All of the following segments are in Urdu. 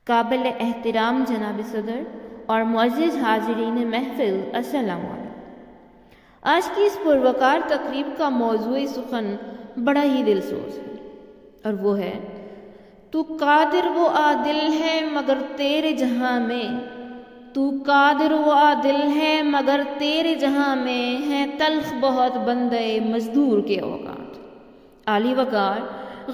قابل احترام جناب صدر اور معزز حاضرین محفل، السلام علیکم۔ آج کی اس پروقار تقریب کا موضوع سخن بڑا ہی دلسوز ہے، اور وہ ہے تو قادر و عادل ہے مگر تیرے جہاں میں، تو قادر و عادل ہے مگر تیرے جہاں میں، ہے تلخ بہت بندے مزدور کے اوقات۔ عالی وقار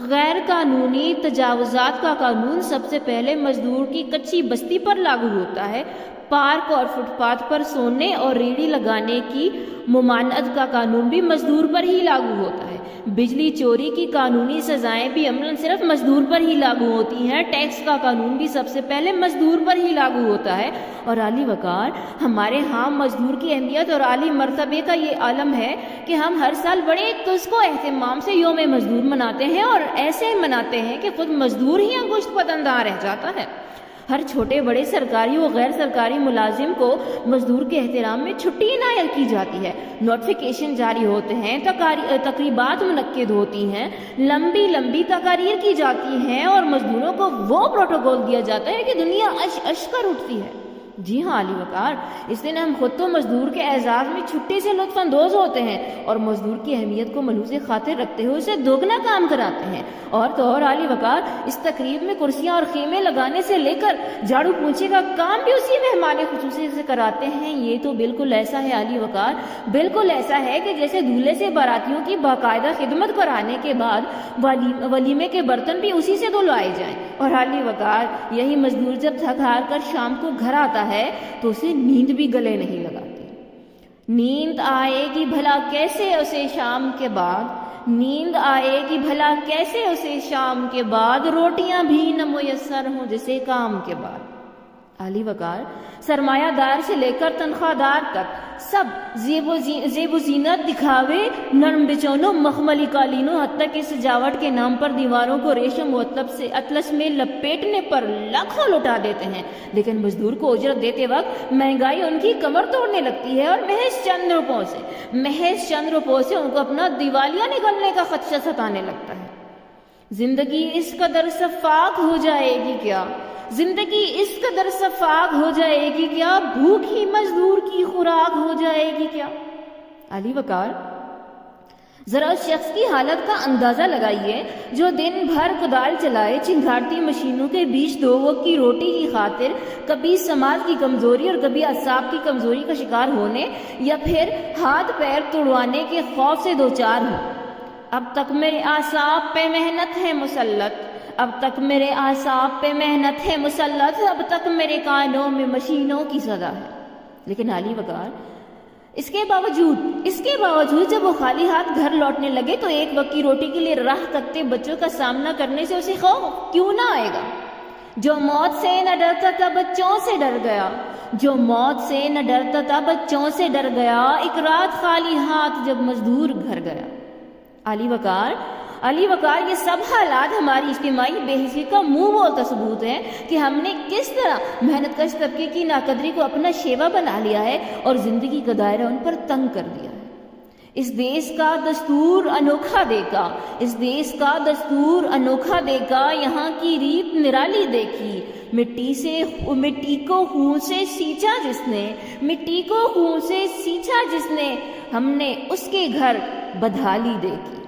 غیر قانونی تجاوزات کا قانون سب سے پہلے مزدور کی کچی بستی پر لاگو ہوتا ہے۔ پارک اور فٹ پاتھ پر سونے اور ریڑھی لگانے کی ممانعت کا قانون بھی مزدور پر ہی لاگو ہوتا ہے۔ بجلی چوری کی قانونی سزائیں بھی عملاً صرف مزدور پر ہی لاگو ہوتی ہیں۔ ٹیکس کا قانون بھی سب سے پہلے مزدور پر ہی لاگو ہوتا ہے۔ اور عالی وقار ہمارے ہاں مزدور کی اہمیت اور عالی مرتبے کا یہ عالم ہے کہ ہم ہر سال بڑے تزک و اہتمام سے یوم مزدور مناتے ہیں، اور ایسے مناتے ہیں کہ خود مزدور ہی انگشت پتندار رہ جاتا ہے۔ ہر چھوٹے بڑے سرکاری و غیر سرکاری ملازم کو مزدور کے احترام میں چھٹی عنایت کی جاتی ہے۔ نوٹیفیکیشن جاری ہوتے ہیں، تقریبات منعقد ہوتی ہیں، لمبی لمبی تقاریر کی جاتی ہیں، اور مزدوروں کو وہ پروٹوکول دیا جاتا ہے کہ دنیا اش کر اٹھتی ہے۔ جی ہاں عالی وقار، اس دن ہم خود تو مزدور کے اعزاز میں چھٹی سے لطف اندوز ہوتے ہیں، اور مزدور کی اہمیت کو ملحوظ خاطر رکھتے ہوئے اسے دوگنا کام کراتے ہیں۔ اور تو اور عالی وقار اس تقریب میں کرسیاں اور خیمے لگانے سے لے کر جھاڑو پونچھے کا کام بھی اسی مہمان خصوصی سے کراتے ہیں۔ یہ تو بالکل ایسا ہے عالی وقار، بالکل ایسا ہے کہ جیسے دولہے سے باراتیوں کی باقاعدہ خدمت کرانے کے بعد ولیمے کے برتن بھی اسی سے دھلوائے جائیں۔ اور عالی وقار یہی مزدور جب تھک ہار کر شام کو گھر آتا ہے تو اسے نیند بھی گلے نہیں لگاتی۔ نیند آئے گی بھلا کیسے اسے شام کے بعد، نیند آئے گی بھلا کیسے اسے شام کے بعد، روٹیاں بھی نہ میسر ہوں جسے کام کے بعد۔ عالی وقار سرمایہ دار سے لے کر تنخواہ دار تک سب زیب و زینت دکھاوے، نرم بچونوں، مخملی قالینوں، حتیٰ کہ سجاوٹ کے نام پر دیواروں کو ریشم و اطلس میں لپیٹنے پر لاکھوں لٹا دیتے ہیں، لیکن مزدور کو اجرت دیتے وقت مہنگائی ان کی کمر توڑنے لگتی ہے، اور محض چند روپوں سے ان کو اپنا دیوالیہ نکلنے کا خدشہ ستانے لگتا ہے۔ زندگی اس قدر سفاک ہو جائے گی کیا، زندگی اس قدر سفاک ہو جائے گی کیا، بھوک ہی مزدور کی خوراک ہو جائے گی کیا۔ عالی وقار ذرا اس شخص کی حالت کا اندازہ لگائیے جو دن بھر کدال چلائے، چنگھاڑتی مشینوں کے بیچ دو وقت کی روٹی کی خاطر کبھی سماعت کی کمزوری اور کبھی اعصاب کی کمزوری کا شکار ہونے یا پھر ہاتھ پیر توڑوانے کے خوف سے دوچار ہو۔ اب تک میرے اعصاب پہ محنت ہے مسلط، اب تک میرے اعصاب پہ محنت ہے مسلط، اب تک میرے کانوں میں مشینوں کی صدا ہے۔ لیکن عالی وقار اس کے باوجود جب وہ خالی ہاتھ گھر لوٹنے لگے تو ایک وقت کی روٹی کے لیے راہ تکتے بچوں کا سامنا کرنے سے اسے خوف کیوں نہ آئے گا؟ جو موت سے نہ ڈرتا تھا بچوں سے ڈر گیا، جو موت سے نہ ڈرتا تھا بچوں سے ڈر گیا، ایک رات خالی ہاتھ جب مزدور گھر گیا۔ عالی وقار یہ سب حالات ہماری اجتماعی بے حسی کا منہ بولتا ثبوت ہے کہ ہم نے کس طرح محنت کش طبقے کی ناقدری کو اپنا شیوا بنا لیا ہے اور زندگی کا دائرہ ان پر تنگ کر دیا ہے۔ اس دیس کا دستور انوکھا دے گا، اس دیس کا دستور انوکھا دے گا، یہاں کی ریت نرالی دیکھی، مٹی کو خون سے سینچا جس نے، مٹی کو خون سے سینچا جس نے، ہم نے اس کے گھر بدحالی دیکھی۔